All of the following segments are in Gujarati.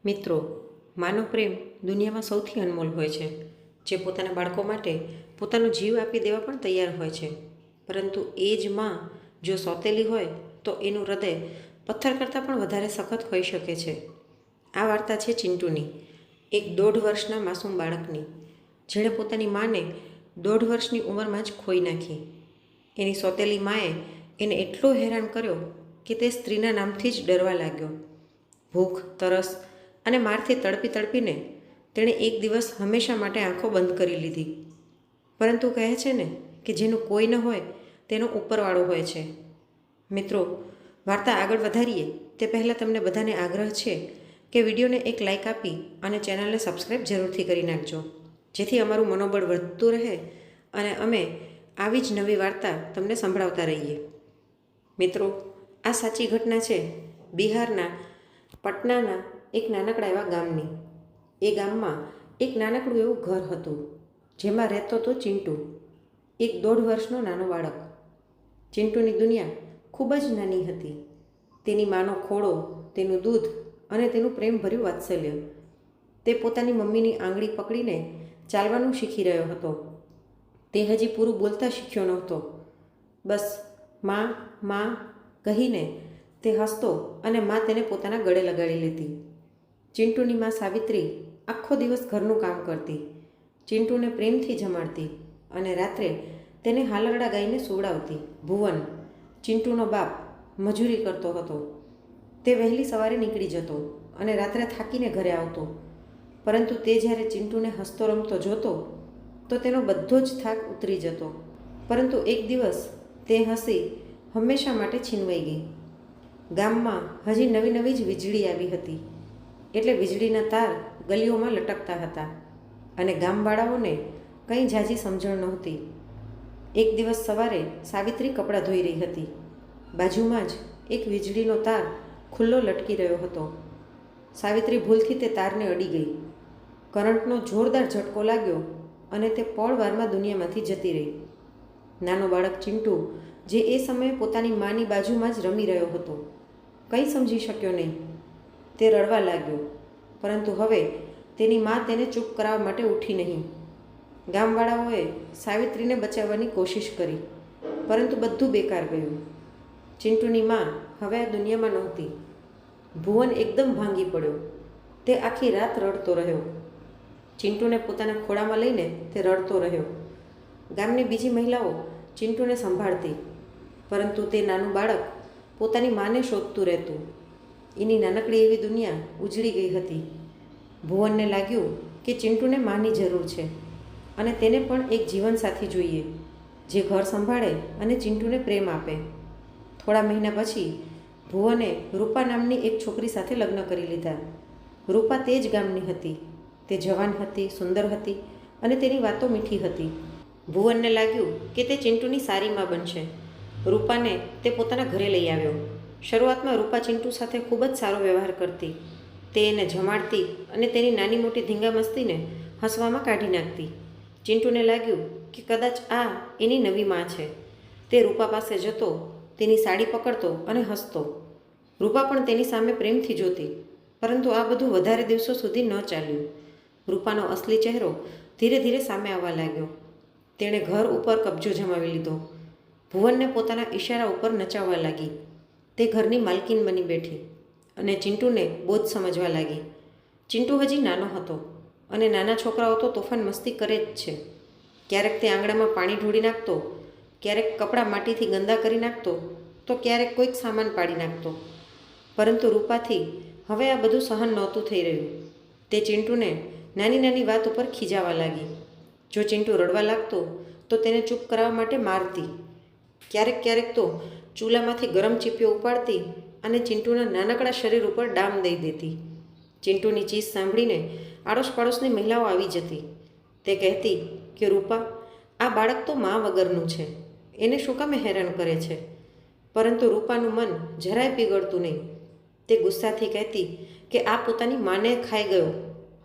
મિત્રો, માનો પ્રેમ દુનિયામાં સૌથી અનમોલ હોય છે, જે પોતાના બાળકો માટે પોતાનો જીવ આપી દેવા પણ તૈયાર હોય છે. પરંતુ એ જ માં જો સોતેલી હોય તો એનું હૃદય પથ્થર કરતાં પણ વધારે સખત હોઈ શકે છે. આ વાર્તા છે ચિંટુની, એક 1.5 વર્ષના માસૂમ બાળકની, જેણે પોતાની માને 1.5 વર્ષની ઉંમરમાં જ ખોઈ નાખી. એની સોતેલી માએ એને એટલો હેરાન કર્યો કે તે સ્ત્રીના નામથી જ ડરવા લાગ્યો. ભૂખ, તરસ અને મારથી તડપી તડપીને તેણે એક દિવસ હંમેશા માટે આંખો બંધ કરી લીધી. પરંતુ કહે છે ને કે જેનું કોઈ ન હોય તેનો ઉપરવાળો હોય છે. મિત્રો, વાર્તા આગળ વધારીએ તે પહેલાં તમને બધાને આગ્રહ છે કે વિડીયોને એક લાઇક આપી અને ચેનલને સબસ્ક્રાઈબ જરૂરથી કરી નાખજો, જેથી અમારું મનોબળ વધતું રહે અને અમે આવી જ નવી વાર્તા તમને સંભળાવતા રહીએ. મિત્રો, આ સાચી ઘટના છે બિહારના પટનાના એક નાનકડા એવા ગામની. એ ગામમાં એક નાનકડું એવું ઘર હતું, જેમાં રહેતો હતો ચિંટુ, એક 1.5 વર્ષનો નાનો બાળક. ચિંટુની દુનિયા ખૂબ જ નાની હતી. તેની માનો ખોળો, તેનું દૂધ અને તેનું પ્રેમભર્યું વાત્સલ્ય. તે પોતાની મમ્મીની આંગળી પકડીને ચાલવાનું શીખી રહ્યો હતો. તે હજી પૂરું બોલતા શીખ્યો નહોતો. બસ માં માં કહીને તે હસતો અને માં તેને પોતાના ગળે લગાડી લેતી. ચિંટુની માં સાવિત્રી આખો દિવસ ઘરનું કામ કરતી, ચિંટુને પ્રેમથી જમાડતી અને રાત્રે તેને હાલરડા ગાઈને સુવડાવતી. ભુવન, ચિંટુનો બાપ, મજૂરી કરતો હતો. તે વહેલી સવારે નીકળી જતો અને રાત્રે થાકીને ઘરે આવતો. પરંતુ તે જ્યારે ચિંટુને હસતો રમતો જોતો તો તેનો બધો જ થાક ઉતરી જતો. પરંતુ એક દિવસ તે હસી હંમેશા માટે છીનવાઈ ગઈ. ગામમાં હજી નવી નવી જ વીજળી આવી હતી, એટલે વીજળીના તાર ગલીઓમાં લટકતા હતા અને ગામવાળાઓને કંઈ ઝાઝી સમજણ નહોતી. એક દિવસ સવારે સાવિત્રી કપડાં ધોઈ રહી હતી. બાજુમાં જ એક વીજળીનો તાર ખુલ્લો લટકી રહ્યો હતો. સાવિત્રી ભૂલથી તે તારને અડી ગઈ. કરંટનો જોરદાર ઝટકો લાગ્યો અને તે પળવારમાં દુનિયામાંથી જતી રહી. નાનો બાળક ચિંટુ, જે એ સમયે પોતાની માની બાજુમાં જ રમી રહ્યો હતો, કંઈ સમજી શક્યો નહીં. તે રડવા લાગ્યો, પરંતુ હવે તેની મા તેને ચૂપ કરાવવા માટે ઉઠી નહીં. ગામવાળાઓએ સાવિત્રીને બચાવવાની કોશિશ કરી, પરંતુ બધું બેકાર ગયું. ચિંટુની મા હવે આ દુનિયામાં નહોતી. ભુવન એકદમ ભાંગી પડ્યો. તે આખી રાત રડતો રહ્યો. ચિંટુને પોતાના ખોળામાં લઈને તે રડતો રહ્યો. ગામની બીજી મહિલાઓ ચિંટુને સંભાળતી, પરંતુ તે નાનું બાળક પોતાની માને શોધતું રહેતું. એની નાનકડી એવી દુનિયા ઉજળી ગઈ હતી. ભુવનને લાગ્યું કે ચિંટુને માની જરૂર છે અને તેને પણ એક જીવનસાથી જોઈએ, જે ઘર સંભાળે અને ચિંટુને પ્રેમ આપે. થોડા મહિના પછી ભુવને રૂપા નામની એક છોકરી સાથે લગ્ન કરી લીધા. રૂપા તે જ ગામની હતી. તે જવાન હતી, સુંદર હતી અને તેની વાતો મીઠી હતી. ભુવનને લાગ્યું કે તે ચિંટુની સારી માં બનશે. રૂપાને તે પોતાના ઘરે લઈ આવ્યો. શરૂઆતમાં રૂપા ચિંટુ સાથે ખૂબ જ સારો વ્યવહાર કરતી. તે એને જમાડતી અને તેની નાની મોટી ધીંગામસ્તીને હસવામાં કાઢી નાખતી. ચિંટુને લાગ્યું કે કદાચ આ એની નવી માં છે. તે રૂપા પાસે જતો, તેની સાડી પકડતો અને હસતો. રૂપા પણ તેની સામે પ્રેમથી જોતી. પરંતુ આ બધું વધારે દિવસો સુધી ન ચાલ્યું. રૂપાનો અસલી ચહેરો ધીરે ધીરે સામે આવવા લાગ્યો. તેણે ઘર ઉપર કબજો જમાવી લીધો. ભુવનને પોતાના ઈશારા ઉપર નચાવવા લાગી. તે ઘરની માલકીન બની બેઠી અને ચિંટુને બોજ સમજવા લાગી. ચિંટુ હજી નાનો હતો અને નાના છોકરાઓ તો તોફાન મસ્તી કરે જ છે. ક્યારેક તે આંગણામાં પાણી ઢોળી નાખતો, ક્યારેક કપડાં માટીથી ગંદા કરી નાખતો, તો ક્યારેક કોઈક સામાન પાડી નાખતો. પરંતુ રૂપાથી હવે આ બધું સહન નહોતું થઈ રહ્યું. તે ચિંટુને નાની નાની વાત ઉપર ખીજાવા લાગી. જો ચિંટુ રડવા લાગતો તો તેને ચૂપ કરાવવા માટે મારતી. ક્યારેક ક્યારેક તો ચૂલામાંથી ગરમ ચીપીઓ ઉપાડતી અને ચિંટુના નાનકડા શરીર ઉપર ડામ દઈ દેતી. ચિંટુની ચીસ સાંભળીને આડોશ પાડોશની મહિલાઓ આવી જતી. તે કહેતી કે રૂપા, આ બાળક તો મા વગરનું છે, એને શું કામે હેરાન કરે છે? પરંતુ રૂપાનું મન જરાય પીગળતું નહીં. તે ગુસ્સાથી કહેતી કે આ પોતાની માને ખાઈ ગયો,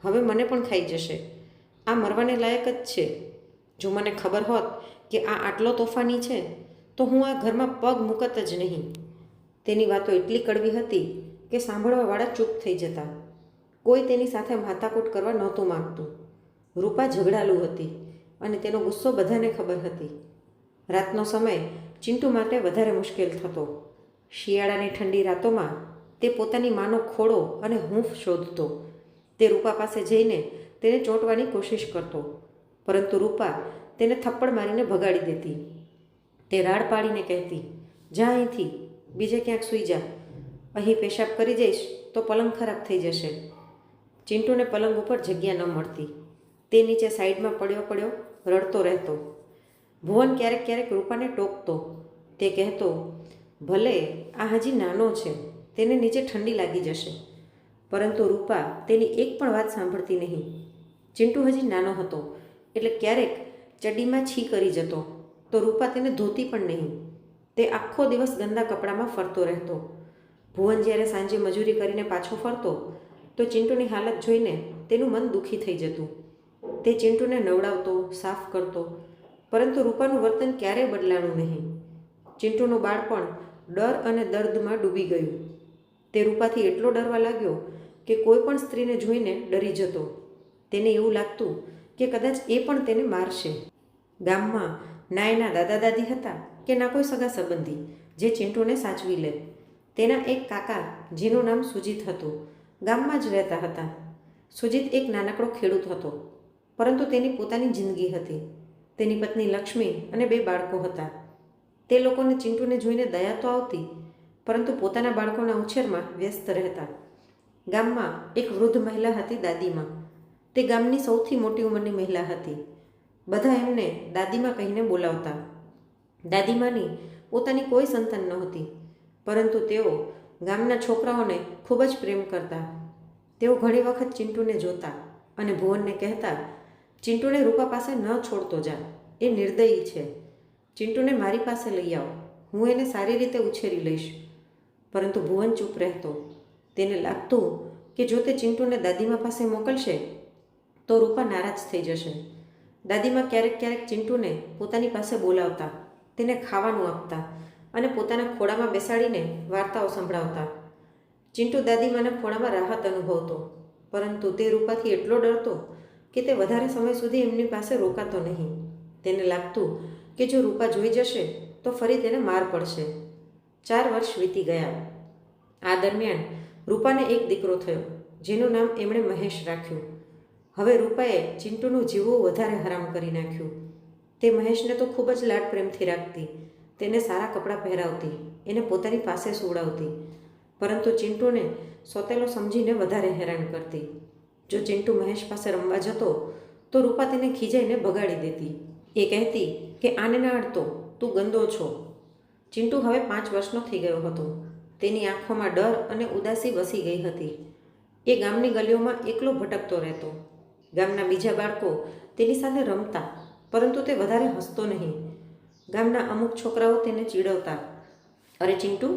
હવે મને પણ ખાઈ જશે. આ મરવાને લાયક જ છે. જો મને ખબર હોત કે આ આટલો તોફાની છે તો હું આ ઘરમાં પગ મૂકત જ નહીં. તેની વાતો એટલી કડવી હતી કે સાંભળવાવાળા ચૂપ થઈ જતા. કોઈ તેની સાથે માથાકૂટ કરવા નહોતું માગતું. રૂપા ઝઘડાલુ હતી અને તેનો ગુસ્સો બધાને ખબર હતી. રાતનો સમય ચિંટુ માટે વધારે મુશ્કેલ થતો. શિયાળાની ઠંડી રાતોમાં તે પોતાની માનો ખોળો અને હૂંફ શોધતો. તે રૂપા પાસે જઈને તેને ચોંટવાની કોશિશ કરતો, પરંતુ રૂપા તેને થપ્પડ મારીને ભગાડી દેતી. તે રાડ પાડીને કહેતી, જા અહીંથી, બીજે ક્યાંક સૂઈ જા. અહીં પેશાબ કરી જઈશ તો પલંગ ખરાબ થઈ જશે. ચિંટુને પલંગ ઉપર જગ્યા ન મળતી. તે નીચે સાઈડમાં પડ્યો રડતો રહેતો. ભુવન ક્યારેક ક્યારેક રૂપાને ટોકતો. તે કહેતો, ભલે આ હજી નાનો છે, તેને નીચે ઠંડી લાગી જશે. પરંતુ રૂપા તેની એક પણ વાત સાંભળતી નહીં. ચિંટુ હજી નાનો હતો એટલે ક્યારેક ચડ્ડીમાં છી કરી જતો તો રૂપા તેને ધોતી પણ નહીં. તે આખો દિવસ ગંદા કપડામાં ફરતો રહેતો. ભુવન જ્યારે સાંજે મજૂરી કરીને પાછો ફરતો તો ચિંટુની હાલત જોઈને તેનું મન દુઃખી થઈ જતું. તે ચિંટુને નવડાવતો, સાફ કરતો, પરંતુ રૂપાનું વર્તન ક્યારેય બદલાણું નહીં. ચિંટુનું બાળપણ ડર અને દર્દમાં ડૂબી ગયું. તે રૂપાથી એટલો ડરવા લાગ્યો કે કોઈ પણ સ્ત્રીને જોઈને ડરી જતો. તેને એવું લાગતું કે કદાચ એ પણ તેને મારશે. ગામમાં ના એના દાદા દાદી હતા કે ના કોઈ સગા સંબંધી જે ચિંટુને સાચવી લે. તેના એક કાકા જેનું નામ સુજીત હતું ગામમાં જ રહેતા હતા. સુજીત એક નાનકડો ખેડૂત હતો, પરંતુ તેની પોતાની જિંદગી હતી. તેની પત્ની લક્ષ્મી અને 2 બાળકો હતા. તે લોકોને ચિંટુને જોઈને દયા તો આવતી, પરંતુ પોતાના બાળકોના ઉછેરમાં વ્યસ્ત રહેતા. ગામમાં એક વૃદ્ધ મહિલા હતી, દાદીમા. તે ગામની સૌથી મોટી ઉંમરની મહિલા હતી. બધા એમને દાદીમા કહીને બોલાવતા. દાદીમાની પોતાની કોઈ સંતાન નહોતી, પરંતુ તેઓ ગામના છોકરાઓને ખૂબ જ પ્રેમ કરતા. તેઓ ઘણી વખત ચિંટુને જોતા અને ભુવનને કહેતા, ચિંટુને રૂપા પાસે ન છોડતો જા, એ નિર્દયી છે. ચિંટુને મારી પાસે લઈ આવો, હું એને સારી રીતે ઉછેરી લઈશ. પરંતુ ભુવન ચૂપ રહેતો. તેને લાગતું કે જો તે ચિંટુને દાદીમા પાસે મોકલશે તો રૂપા નારાજ થઈ જશે. દાદીમા ક્યારેક ક્યારેક ચિંટુને પોતાની પાસે બોલાવતા, તેને ખાવાનું આપતા અને પોતાના ખોળામાં બેસાડીને વાર્તાઓ સંભળાવતા. ચિંટુ દાદીમાના ખોળામાં રાહત અનુભવતો, પરંતુ તે રૂપાથી એટલો ડરતો કે તે વધારે સમય સુધી એમની પાસે રોકાતો નહીં. તેને લાગતું કે જો રૂપા જોઈ જશે તો ફરી તેને માર પડશે. 4 વર્ષ વીતી ગયા. આ દરમિયાન રૂપાને એક દીકરો થયો, જેનું નામ એમણે મહેશ રાખ્યું. હવે રૂપાએ ચિંટુનું જીવવું વધારે હરામ કરી નાખ્યું. તે મહેશને તો ખૂબ જ લાડ પ્રેમથી રાખતી, તેને સારા કપડાં પહેરાવતી, એને પોતાની પાસે સુવડાવતી, પરંતુ ચિંટુને સોતેલો સમજીને વધારે હેરાન કરતી. જો ચિંટુ મહેશ પાસે રમવા જતો તો રૂપા તેને ખીજાઈને ભગાડી દેતી. એ કહેતી કે આને ના અડતો, તું ગંદો છો. ચિંટુ હવે 5 વર્ષનો થઈ ગયો હતો. તેની આંખોમાં ડર અને ઉદાસી વસી ગઈ હતી. એ ગામની ગલીઓમાં એકલો ભટકતો રહેતો. ગામના બીજા બાળકો તેની સાથે રમતા, પરંતુ તે વધારે હસતો નહીં. ગામના અમુક છોકરાઓ તેને ચીડવતા, અરે ચિંટુ,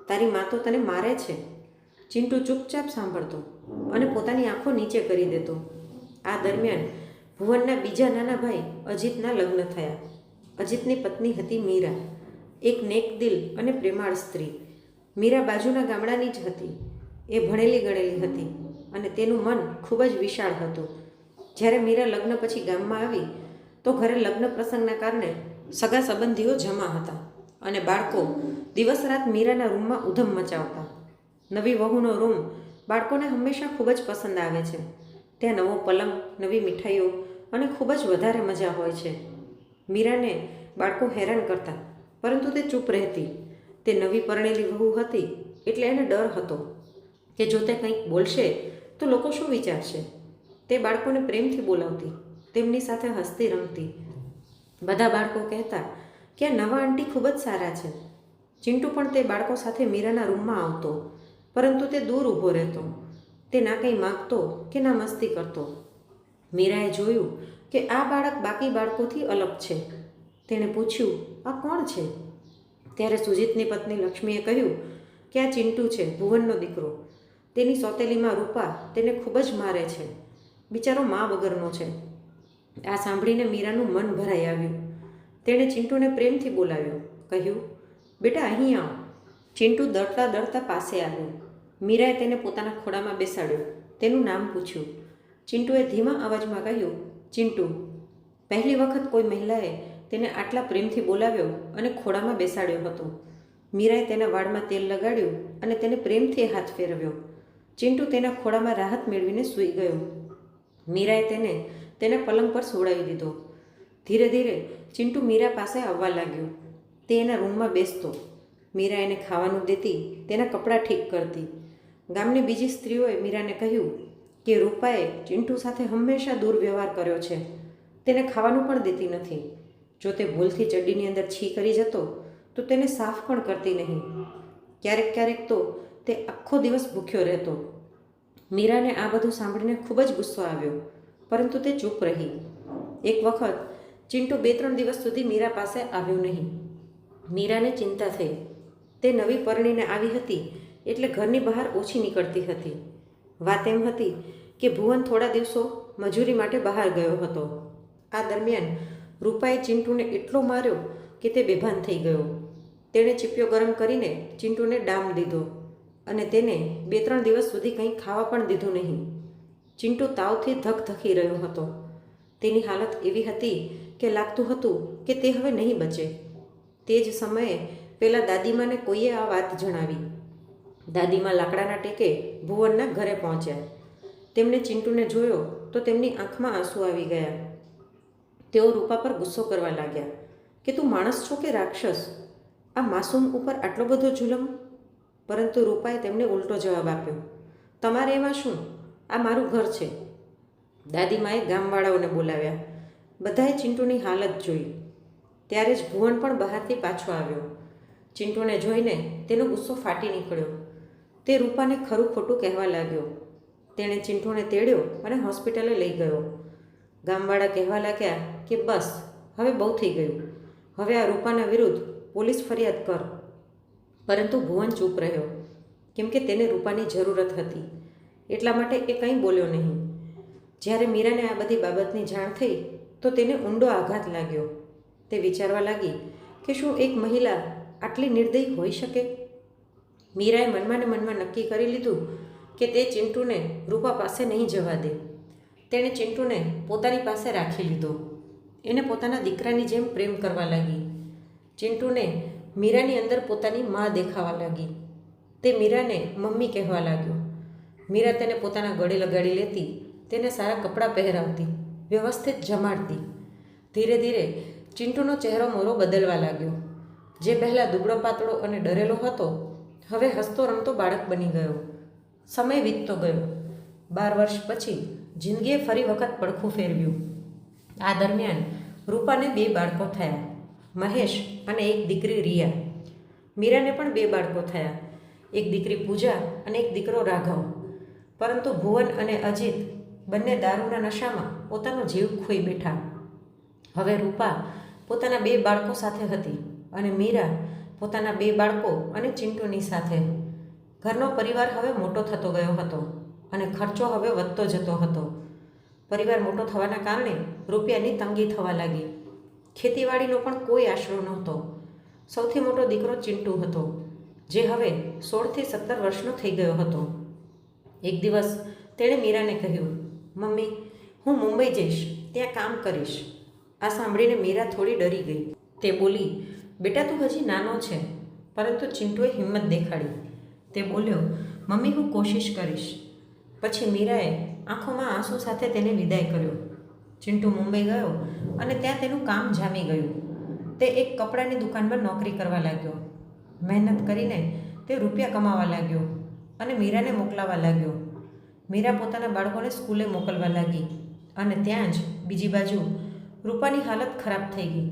તારી મા તો તને મારે છે. ચિંટુ ચૂપચાપ સાંભળતો અને પોતાની આંખો નીચે કરી દેતો. આ દરમિયાન ભુવનના બીજા નાના ભાઈ અજીતના લગ્ન થયા. અજીતની પત્ની હતી મીરા, એક નેકદિલ અને પ્રેમાળ સ્ત્રી. મીરા બાજુના ગામડાની જ હતી. એ ભણેલી ગણેલી હતી અને તેનું મન ખૂબ જ વિશાળ હતું. જ્યારે મીરા લગ્ન પછી ગામમાં આવી તો ઘરે લગ્ન પ્રસંગના કારણે સગા સંબંધીઓ જમા હતા અને બાળકો દિવસ રાત મીરાના રૂમમાં ઉધમ મચાવતા. નવી વહુનો રૂમ બાળકોને હંમેશા ખૂબ જ પસંદ આવે છે. ત્યાં નવો પલંગ, નવી મીઠાઈઓ અને ખૂબ જ વધારે મજા હોય છે. મીરાને બાળકો હેરાન કરતા, પરંતુ તે ચૂપ રહેતી. તે નવી પરણેલી વહુ હતી એટલે એને ડર હતો કે જો તે કંઈક બોલશે તો લોકો શું વિચારશે. તે બાળકોને પ્રેમથી બોલાવતી, તેમની સાથે હસતી રમતી. બધા બાળકો કહેતા કે આ નવા આંટી ખૂબ જ સારા છે. ચિંટુ પણ તે બાળકો સાથે મીરાના રૂમમાં આવતો, પરંતુ તે દૂર ઊભો રહેતો. તે ના કંઈ માગતો કે ના મસ્તી કરતો. મીરાએ જોયું કે આ બાળક બાકી બાળકોથી અલગ છે. તેણે પૂછ્યું, આ કોણ છે? ત્યારે સુજીતની પત્ની લક્ષ્મીએ કહ્યું કે આ ચિંટુ છે, ભુવનનો દીકરો. તેની સોતેલીમાં રૂપા તેને ખૂબ જ મારે છે. બિચારો મા વગરનો છે. આ સાંભળીને મીરાનું મન ભરાઈ આવ્યું. તેણે ચિંટુને પ્રેમથી બોલાવ્યો, કહ્યું, બેટા અહીં આવ. ચિંટુ દરતા દરતા પાસે આવ્યો. મીરાએ તેને પોતાના ખોળામાં બેસાડ્યો તેનું નામ પૂછ્યું. ચિંટુએ ધીમા અવાજમાં કહ્યું, ચિંટુ. પહેલી વખત કોઈ મહિલાએ તેને આટલા પ્રેમથી બોલાવ્યો અને ખોળામાં બેસાડ્યો હતો. મીરાએ તેના વાળમાં તેલ લગાડ્યું અને તેને પ્રેમથી હાથ ફેરવ્યો. ચિંટુ તેના ખોળામાં રાહત મેળવીને સૂઈ ગયો. મીરાએ તેને તેના પલંગ પર સુવડાવી દીધો. ધીરે ધીરે ચિંટુ મીરા પાસે આવવા લાગ્યો. તે એના રૂમમાં બેસતો. મીરા એને ખાવાનું દેતી, તેના કપડાં ઠીક કરતી. ગામની બીજી સ્ત્રીઓએ મીરાને કહ્યું કે રૂપાએ ચિંટુ સાથે હંમેશા દુર્વ્યવહાર કર્યો છે. તેને ખાવાનું પણ દેતી નથી. જો તે ભૂલથી ચડ્ડીની અંદર છી કરી જતો તો તેને સાફ પણ કરતી નહીં. ક્યારેક ક્યારેક તો તે આખો દિવસ ભૂખ્યો રહેતો. મીરાને આ બધું સાંભળીને ખૂબ જ ગુસ્સો આવ્યો, પરંતુ તે ચૂપ રહી. એક વખત ચિંટુ 2-3 દિવસ સુધી મીરા પાસે આવ્યો નહીં. મીરાને ચિંતા થઈ. તે નવી પરણીને આવી હતી એટલે ઘરની બહાર ઓછી નીકળતી હતી. વાત એમ હતી કે ભુવન થોડા દિવસો મજૂરી માટે બહાર ગયો હતો. આ દરમિયાન રૂપાએ ચિંટુને એટલો માર્યો કે તે બેભાન થઈ ગયો. તેણે ચીપિયો ગરમ કરીને ચિંટુને ડામ દીધો અને તેને 2-3 દિવસ સુધી કંઈ ખાવા પણ દીધું નહીં. ચિંટુ તાવથી ધકધકી રહ્યો હતો. તેની હાલત એવી હતી કે લાગતું હતું કે તે હવે નહીં બચે. તે જ સમયે પેલા દાદીમાને કોઈએ આ વાત જણાવી. દાદીમા લાકડાના ટેકે ભુવનના ઘરે પહોંચ્યા. તેમણે ચિંટુને જોયો તો તેમની આંખમાં આંસુ આવી ગયા. તેઓ રૂપા પર ગુસ્સો કરવા લાગ્યા કે તું માણસ છો કે રાક્ષસ? આ માસૂમ ઉપર આટલો બધો જુલમ? પરંતુ રૂપાએ તેમને ઉલટો જવાબ આપ્યો, તમારે એમાં શું? આ મારું ઘર છે. દાદીમાએ ગામવાળાઓને બોલાવ્યા. બધાએ ચિંટુની હાલત જોઈ. ત્યારે જ ભુવન પણ બહારથી પાછો આવ્યો. ચિંટુને જોઈને તેનો ગુસ્સો ફાટી નીકળ્યો. તે રૂપાને ખરું ખોટું કહેવા લાગ્યો. તેણે ચિંટુને તેડ્યો અને હોસ્પિટલે લઈ ગયો. ગામવાળા કહેવા લાગ્યા કે બસ હવે બહુ થઈ ગયું. હવે આ રૂપાના વિરુદ્ધ પોલીસ ફરિયાદ કર. પરંતુ ભુવન ચૂપ રહ્યો, કેમ કે તેને રૂપાની જરૂરત હતી. એટલા માટે એ કંઈ બોલ્યો નહીં. જ્યારે મીરાને આ બધી બાબતની જાણ થઈ તો તેને ઊંડો આઘાત લાગ્યો. તે વિચારવા લાગી કે શું એક મહિલા આટલી નિર્દયી હોઈ શકે? મીરાએ મનમાં ને મનમાં નક્કી કરી લીધું કે તે ચિંટુને રૂપા પાસે નહીં જવા દે. તેણે ચિંટુને પોતાની પાસે રાખી લીધો. એને પોતાના દીકરાની જેમ પ્રેમ કરવા લાગી. ચિંટુને મીરાની અંદર પોતાની મા દેખાવા લાગી. તે મીરાને મમ્મી કહેવા લાગ્યો. મીરા તેને પોતાના ગળે લગાડી લેતી, તેને સારા કપડાં પહેરાવતી, વ્યવસ્થિત જમાડતી. ધીરે ધીરે ચિંટુનો ચહેરો મોરો બદલવા લાગ્યો. જે પહેલાં દુબળો પાતળો અને ડરેલો હતો, હવે હસતો રમતો બાળક બની ગયો. સમય વીતતો ગયો. 12 વર્ષ પછી જિંદગીએ ફરી વખત પડખું ફેરવ્યું. આ દરમિયાન રૂપાને 2 બાળકો થયા, મહેશ અને એક દીકરી રિયા. મીરાને પણ 2 બાળકો થયા, એક દીકરી પૂજા અને એક દીકરો રાઘવ. પરંતુ ભુવન અને અજીત બંને દારૂના નશામાં પોતાનો જીવ ખોઈ બેઠા. હવે રૂપા પોતાના 2 બાળકો સાથે હતી અને મીરા પોતાના 2 બાળકો અને ચિંટુની સાથે. ઘરનો પરિવાર હવે મોટો થતો ગયો હતો અને ખર્ચો હવે વધતો જતો હતો. પરિવાર મોટો થવાના કારણે રૂપિયાની તંગી થવા લાગી. ખેતીવાડીનો પણ કોઈ આશરો નહોતો. સૌથી મોટો દીકરો ચિંટુ હતો, જે હવે 16 થી 17 વર્ષનો થઈ ગયો હતો. એક દિવસ તેણે મીરાને કહ્યું, મમ્મી, હું મુંબઈ જઈશ, ત્યાં કામ કરીશ. આ સાંભળીને મીરા થોડી ડરી ગઈ. તે બોલી, બેટા તું હજી નાનો છે. પરંતુ ચિંટુએ હિંમત દેખાડી. તે બોલ્યો, મમ્મી હું કોશિશ કરીશ. પછી મીરાએ આંખોમાં આંસુ સાથે તેને વિદાય કર્યો. ચિંટુ મુંબઈ ગયો અને ત્યાં તેનું કામ જામી ગયું. તે એક કપડાની દુકાનમાં નોકરી કરવા લાગ્યો. મહેનત કરીને તે રૂપિયા કમાવા લાગ્યો અને મીરાને મોકલાવા લાગ્યો. મીરા પોતાના બાળકોને સ્કૂલે મોકલવા લાગી અને ત્યાં જ બીજી બાજુ રૂપાની હાલત ખરાબ થઈ ગઈ.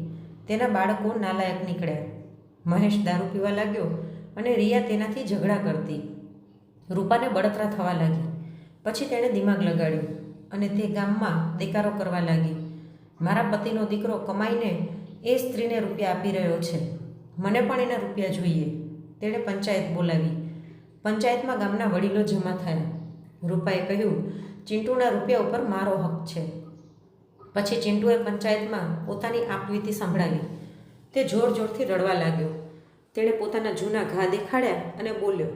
તેના બાળકો નાલાયક નીકળ્યા. મહેશ દારૂ પીવા લાગ્યો અને રિયા તેનાથી ઝઘડા કરતી. રૂપાને બળતરા થવા લાગી. પછી તેણે દિમાગ લગાડ્યું અને તે ગામમાં દેકારો કરવા લાગી. મારા પતિનો દીકરો કમાઈને એ સ્ત્રીને રૂપિયા આપી રહ્યો છે, મને પણ એના રૂપિયા જોઈએ. તેણે પંચાયત બોલાવી. પંચાયતમાં ગામના વડીલો જમા થયા. રૂપાએ કહ્યું, ચિંટુના રૂપિયા ઉપર મારો હક છે. પછી ચિંટુએ પંચાયતમાં પોતાની આપવીતી સંભળાવી. તે જોર જોરથી રડવા લાગ્યો. તેણે પોતાના જૂના ઘા દેખાડ્યા અને બોલ્યો,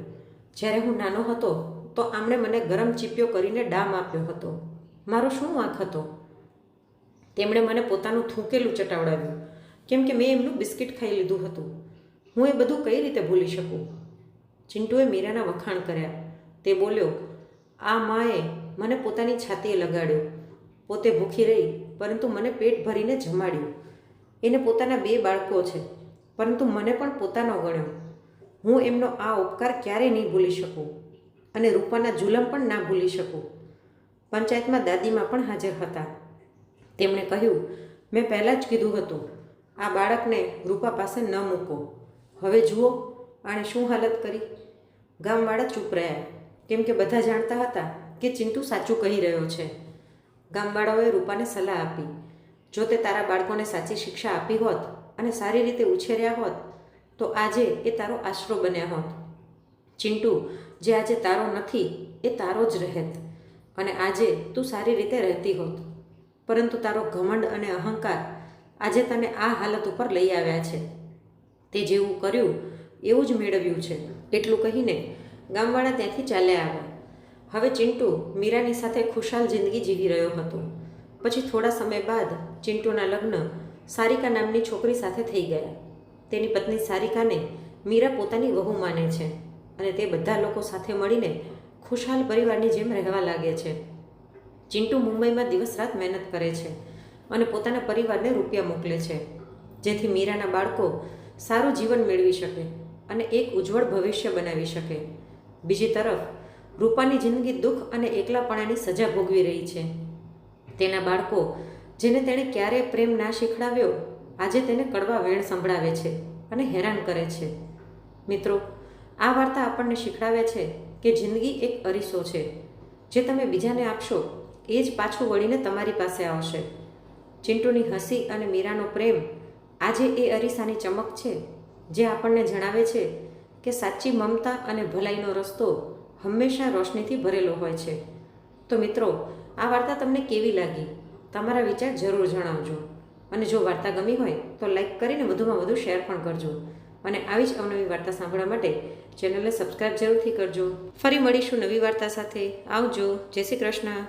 જ્યારે હું નાનો હતો તો આમણે મને ગરમ ચીપિયો કરીને ડામ આપ્યો હતો. મારો શું વાંક હતો? તેમણે મને પોતાનું થૂંકેલું ચટાવડાવ્યું, કેમ કે મેં એમનું બિસ્કિટ ખાઈ લીધું હતું. હું એ બધું કઈ રીતે ભૂલી શકું? ચિંટુએ મીરાના વખાણ કર્યા. તે બોલ્યો, આ માએ મને પોતાની છાતીએ લગાડ્યો. પોતે ભૂખી રહી, પરંતુ મને પેટ ભરીને જમાડ્યું. એને પોતાના 2 બાળકો છે, પરંતુ મને પણ પોતાનો ગણ્યો. હું એમનો આ ઉપકાર ક્યારેય નહીં ભૂલી શકું અને રૂપાના જુલમ પણ ના ભૂલી શકું. પંચાયતમાં દાદીમાં પણ હાજર હતા. તેમણે કહ્યું, મેં પહેલાં જ કીધું હતું, આ બાળકને રૂપા પાસે ન મૂકો. હવે જુઓ આણે શું હાલત કરી. ગામવાળા ચૂપ રહ્યા, કેમ કે બધા જાણતા હતા કે ચિંટુ સાચું કહી રહ્યો છે. ગામવાળાઓએ રૂપાને સલાહ આપી, જો તે તારા બાળકોને સાચી શિક્ષા આપી હોત અને સારી રીતે ઉછેર્યા હોત તો આજે એ તારો આશરો બન્યા હોત. ચિંટુ, જે આજે તારો નથી એ તારો જ રહેત અને આજે તું સારી રીતે રહેતી હોત. પરંતુ તારો ઘમંડ અને અહંકાર આજે તને આ હાલત ઉપર લઈ આવ્યા છે. તે જેવું કર્યું એવું જ મેળવ્યું છે. એટલું કહીને ગામવાળા ત્યાંથી ચાલ્યા આવ્યા. હવે ચિંટુ મીરાની સાથે ખુશાલ જિંદગી જીવી રહ્યો હતો. પછી થોડા સમય બાદ ચિંટુના લગ્ન સારિકા નામની છોકરી સાથે થઈ ગયા. તેની પત્ની સારિકાને મીરા પોતાની વહુ માને છે અને તે બધા લોકો સાથે મળીને ખુશાલ પરિવારની જેમ રહેવા લાગે છે. ચિંટુ મુંબઈમાં દિવસ રાત મહેનત કરે છે અને પોતાના પરિવારને રૂપિયા મોકલે છે, જેથી મીરાના બાળકો સારું જીવન મેળવી શકે અને એક ઉજ્જવળ ભવિષ્ય બનાવી શકે. બીજી તરફ રૂપાની જિંદગી દુઃખ અને એકલાપણાની સજા ભોગવી રહી છે. તેના બાળકો, જેને તેણે ક્યારેય પ્રેમ ના શીખડાવ્યો, આજે તેને કડવા વેણ સંભળાવે છે અને હેરાન કરે છે. મિત્રો, આ વાર્તા આપણને શીખડાવે છે કે જિંદગી એક અરીસો છે. જે તમે બીજાને આપશો એ જ પાછું વળીને તમારી પાસે આવશે. ચિંટુની હસી અને મીરાનો પ્રેમ આજે એ અરીસાની ચમક છે, જે આપણને જણાવે છે કે સાચી મમતા અને ભલાઈનો રસ્તો હંમેશા રોશનીથી ભરેલો હોય છે. તો મિત્રો, આ વાર્તા તમને કેવી લાગી? તમારા વિચાર જરૂર જણાવજો. અને જો વાર્તા ગમી હોય તો લાઈક કરીને વધુમાં વધુ શેર પણ કરજો. અને આવી જ અવનવી વાર્તા સાંભળવા માટે ચેનલને સબસ્ક્રાઈબ જરૂરથી કરજો. ફરી મળીશું નવી વાર્તા સાથે. આવજો. જય શ્રી કૃષ્ણ.